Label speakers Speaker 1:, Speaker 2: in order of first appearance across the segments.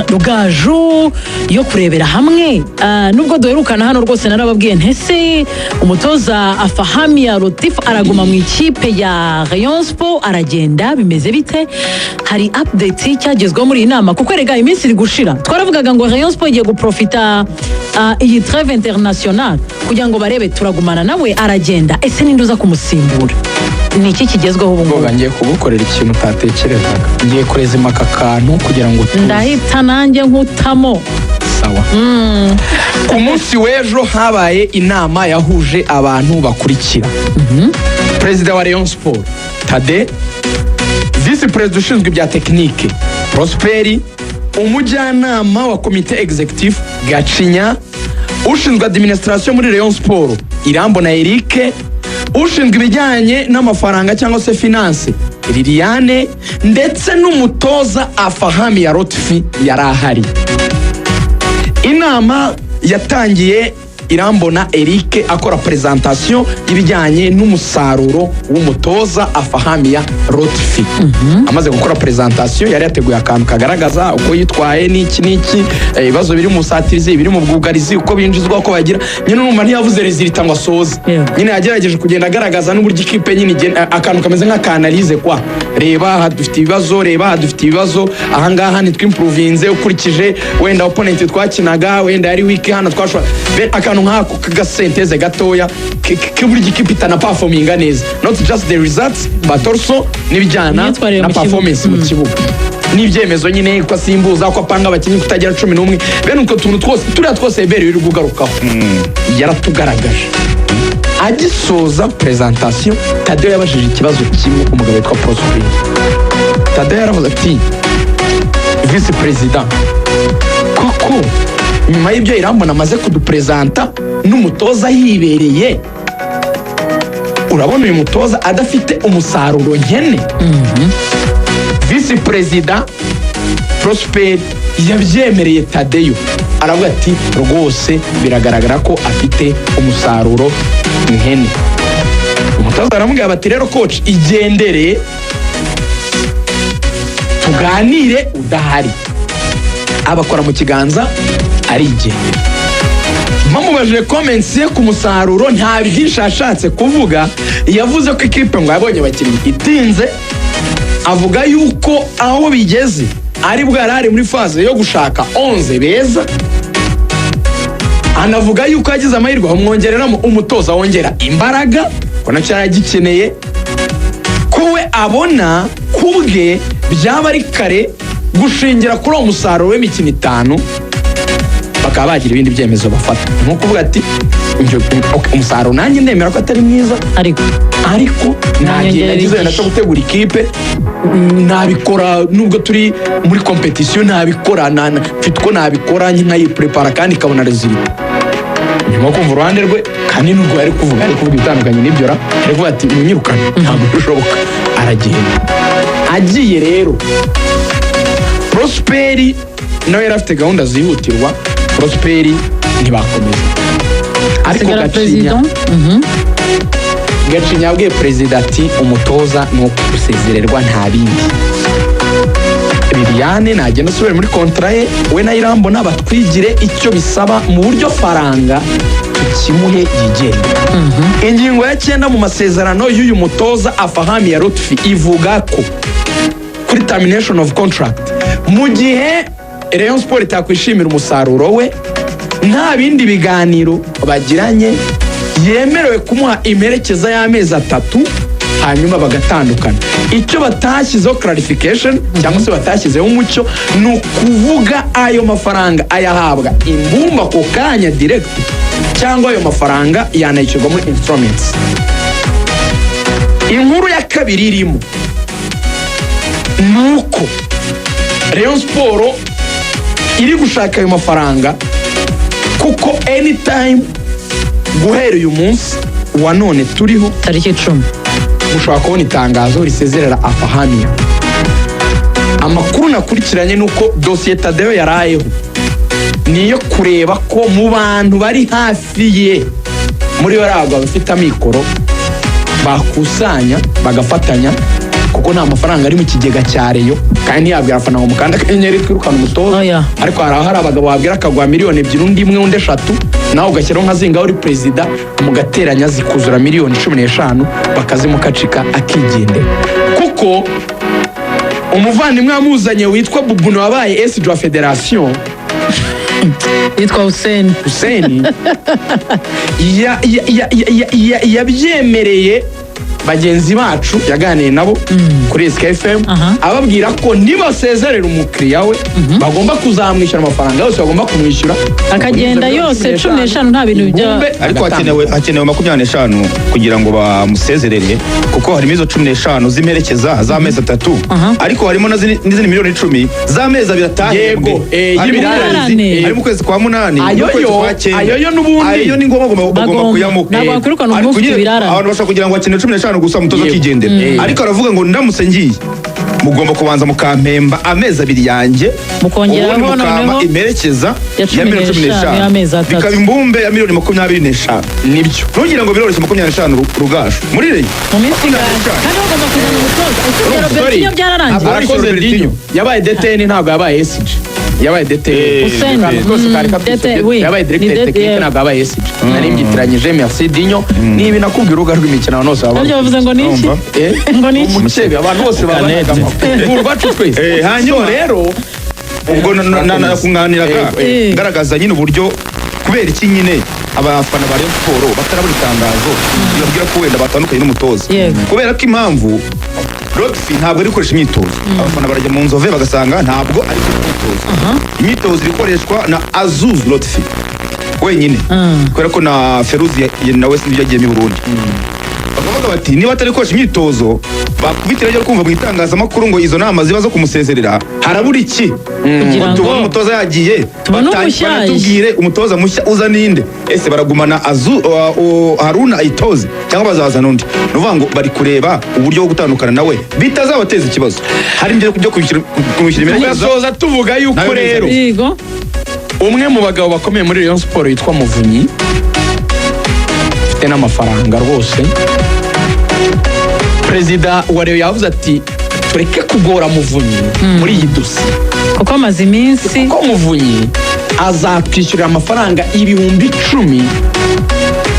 Speaker 1: rugaju yo kurebera hamwe nubwo duherukana hano rwose narababwiye ntese umutoza Afahamiya Latif araguma mu ikipe ya Rayon Sport aragenda bimeze bite hari update cyagezweho muri iyi nama kuko erega iminsi iri gushira twaravugaga ngo Rayon Sport igiye guprofita iyi trêve international kugira ngo barebe turagumana nawe aragenda ese ninde uza kumusimbura ni iki kigezweho ubu ngubu
Speaker 2: ngiye kugukorera ikintu utatekerezaga ngiye kurezima aka kantu kugira ngo
Speaker 1: ndahita nanjye nkutamo
Speaker 2: sawa ku munsi w'ejo habaye inama yahuje abantu bakurikira perezida wa Rayon Sport Tade, visi perezida ushinzwe ibya tekinike Prosperi, umujyanama wa komite executive Gacinya, ushinzwe administration muri Rayon Sport Irambona Eric, ushinzwe ibijyanye n'amafaranga cyangwa se finance Liliane, ndetse n'umutoza Afahamiya Latif yari ahari. Inama yatangiye Irambona Eric akora presentation y'ibijyanye n'umusaruro w'umutoza Afahamiya Latif. Amaze gukora presentation yari yateguye akantu kagaragaza uko yitwaye n'iki ibibazo biri mu satirize biri mu bwugarizi uko binjizwa uko bagira nyine numva ntiyavuze resultat ngo asoze nyine yagerageje kugenda agaragaza n'uburyo ikipe nyine akantu kameze nk'akanalize kwa reba dufite ibibazo ahangaha nitwimprovinze ukurikije wenda opponent twakinaga wenda yari week hano twashwa akantu nk'ako kagasenteze gatoya k'uburyo ikipe itana performinga neza, not just the results but also n'ibijyana na performance mu kibuga n'ibyemezo nyine ko asimbuza ko apanga abakinnyi kutagira 11 bene uko tuntu twose turiya twose ebere uri kugarukaho yaratugaragaje. Agisoza presentation Tade yabajije ikibazo kimwe umugabo witwa Prosperi. Tade yaravuze ati vice president koko nyuma y'ibyo Irambona amaze kudupresenta n'umutoza yibereye urabona uyu mutoza adafite umusaruro nkene. Vice president Prosper yabyemereye Tadeyo aravuga ati rwose biragaragara ko afite umusaruro nkene. Umutoza aramubwira bati rero coach igendere tuganire udahari. Abakora mu kiganza arigendera. Mamubajije comments ye ku musaruro nta byinshi ashatse kuvuga, yavuze ko ikipe ngo yabonye abakinnyi itinze, avuga yuko aho bigeze ari bwarari muri phase yo gushaka 11 beza, anavuga yuko yagize amahirwe amwongereramo umutoza wongera imbaraga ko nacyo yagikeneye, ko we abona kubwe byaba ari kare gushingira kuri uwo musaruro w'imikino 5 bakaba bagira ibindi byemezo bafata. Nko kuvuga ati umusaruro nanjye ndemera ko atari mwiza ariko nagize cyo gutegura ikipe nabikora nubwo turi muri competition nabikora mfite ko nabikora nkayiprepara kandi kabona resultat. Nyuma kumva uruhande rwe kandi nubwo yari kuvuga bitandukanye n'ibyo ari kuvuga ati munyirukane ntabwo bishoboka. Aragenda agiye rero Prosperi nawe yari afite gahunda zihutirwa. Prosperi ntibakomeza ariko Gacinya yabwiye perezida ati umutoza ni gusezererwa nta bindi. Liliane nagenda asubire muri kontra ye we na Irambona batwigire icyo bisaba mu buryo faranga tukimuhe yigenda. Ingingo ya 9 mu masezerano y'uyu mutoza Afahamiya Latif ivuga ko kuri termination of contract mu gihe Rayon Sport itakwishimira umusaruro we nta bindi biganiro bagiranye yemerewe kumuha imerekeza y'amezi 3 hanyuma bagatandukana. Icyo batashyizeho clarification cyangwa se batashyizeho umucyo ni ukuvuga ayo mafaranga ayahabwa imbumba ku kanya direct cyangwa ayo mafaranga yanayishyurwa muri instruments. Inkuru ya kabiri irimo nuko Rayon Sport iri gushaka ayo mafaranga kuko anytime guhera uyu munsi wa none turiho
Speaker 1: tariki 10
Speaker 2: mushobora kubona itangazo risezerera Afahamiya. Amakuru nakurikiranye nuko dosiye Tadeyo yarayeho niyo kureba ko mu bantu bari hafi ye muri baragwa bafite amikoro bakusanya bagafatanya kuko nta mafaranga ari mu kigega cya Rayon kandi ntiyabwira abafana ngo mukanda akanyenyeri twirukana umutoza.
Speaker 1: Oya.
Speaker 2: Ariko hari abagabo babwira akaguha miliyoni 2 undi imwe undi 3 nawe ugashyiraho nka zinga uri perezida mugateranya zikuzura miliyoni 15 bakazimukacika akigendera. Kuko umuvandimwe wamuzanye witwa Bubuno wabaye SG wa Federation
Speaker 1: yitwa Hussein
Speaker 2: yabyemereye bagenzi bacu yaganiye nabo kuri SKFM ababwira ko nibasezerera umukiriya we bagomba kuzamwishyura amafaranga yose bagomba kumwishyura
Speaker 1: akagenda yose 15 nta bintu bijya.
Speaker 3: Ariko hakenewe 25 kugira ngo bamusezerere kuko harimo izo 15 zimperekeza z'amezi 3 ariko harimo n'izindi miliyoni 10 z'amezi 2 atahembwe ari mu kwezi kwa 8
Speaker 2: ayo n'ubundi
Speaker 3: ayo ni ngombwa bagomba kuyamuka.
Speaker 1: Ntabwo bakwirukana umuntu ufite ibirarane.
Speaker 3: Abantu bashaka kugira ngo akine 15 gusa umutoza akigendera. Ariko aravuga ngo ndamutse ngiye mugomba kubanza mukampemba amezi 2 yanjye
Speaker 1: mukongeraho noneho
Speaker 3: imperekeza ya 15 bikaba imbumbe ya miliyoni 25.
Speaker 2: Nibyo
Speaker 3: ntugira ngo biroroshye 25 rugasho muri Rayon
Speaker 1: mu minsi kandi bagomba kuzana umutoza. Robertinho byararangiye.
Speaker 2: Arakoze Robertinho yabaye DTN ntabwo yabaye SG yabaye DTN yabaye directeur technique ntabwo yabaye SG nari mbyitiranyije merci Dinho nibi nakubwira uruga rw'imikino nose baba
Speaker 1: nabyo bavuze ngo niki ngo niki
Speaker 2: umucebe abantu bose babanaga urwacu twese
Speaker 3: hanyuma
Speaker 2: rero
Speaker 3: ubwo nakunganiraga ngaragaza nyine uburyo kubera iki nyine abafana ba Rayon Sport batarabura itangazo bibabwira ko wenda batandukanye n'umutoza kubera ko impamvu Rodfi ntabwo ari gukoresha imyitozo. Abafana barajya mu nzove bagasanga ntabwo ari imyitozo. Imyitozo ikoreshwa na Azuz Rodfi wenyine kubera ko na Feruzi nawe sinjye yagiye mu Burundi. Bakavuga bati niba atari gukoresha imyitozo bakubitira ryo kumva mu itangazamakuru ngo izo nama ziba zo kumusezerera harabura iki
Speaker 1: kugira ngo
Speaker 3: umutoza yagiye
Speaker 1: batubwire
Speaker 3: umutoza mushya uza ninde ese baragumana Haruna ayitoze cyangwa bazazana undi nuvuga ngo bari kureba uburyo bwo gutandukana nawe bitazabateza ikibazo hari ibyo kujya kumushyira imbere
Speaker 2: yasoza tuvuga yuko rero umwe mu bagabo bakomeye muri Rayon Sport yitwa Muvunyi n'amafaranga rwose perezida wa Rayon yavuze ati tureke kugora Muvunyi muri iyi dosi
Speaker 1: kuko amaze iminsi
Speaker 2: kuko Muvunyi azatwishyurira amafaranga 10,000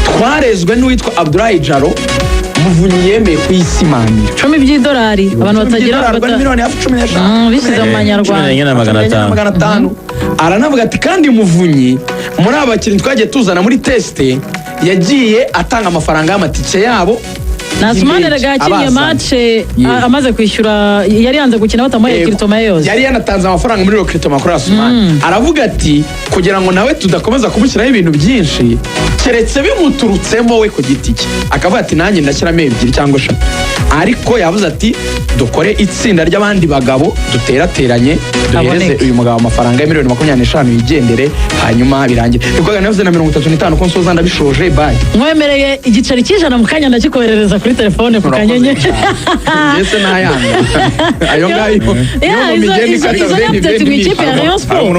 Speaker 2: twarezwe n'uwitwa Abdoulaye Jaro Muvunyi yemeye kuyisimamira
Speaker 1: 10 by'idolari abantu batagira
Speaker 2: miliyoni 15
Speaker 1: bisize mu manyarwanda
Speaker 2: aranavuga ati kandi Muvunyi muri abakinnyi twagiye tuzana muri teste yagiye atanga amafaranga y'amatike yabo.
Speaker 1: Nasumane rega yakinnye match amaze kwishyura yari yanze gukina batamuhaye Kiritoma yose
Speaker 2: yari yanatanze amafaranga muri Kiritoma kuri Asumane aravuga ati kugira ngo nawe tudakomeza kumushyiraho ibintu byinshi keretse bimuturutsemo we ku giti cye akavuga ati nanjye ndashyiramo 2 cyangwa 3 ariko yavuze ati dukore itsinda ry'abandi bagabo duterateranye duhereze uyu mugabo amafaranga ya miliyoni 25 yigendere hanyuma birangire rikoga navuze na 35 ko nsoza ndabishoje bye
Speaker 1: mwemereye igiceri cy'ijana mu kanya ndakikoherereza kuri telefone ku kanyenye
Speaker 2: yese nayanga ayo ngayo
Speaker 1: izo update mu ikipe ya Rayon Sport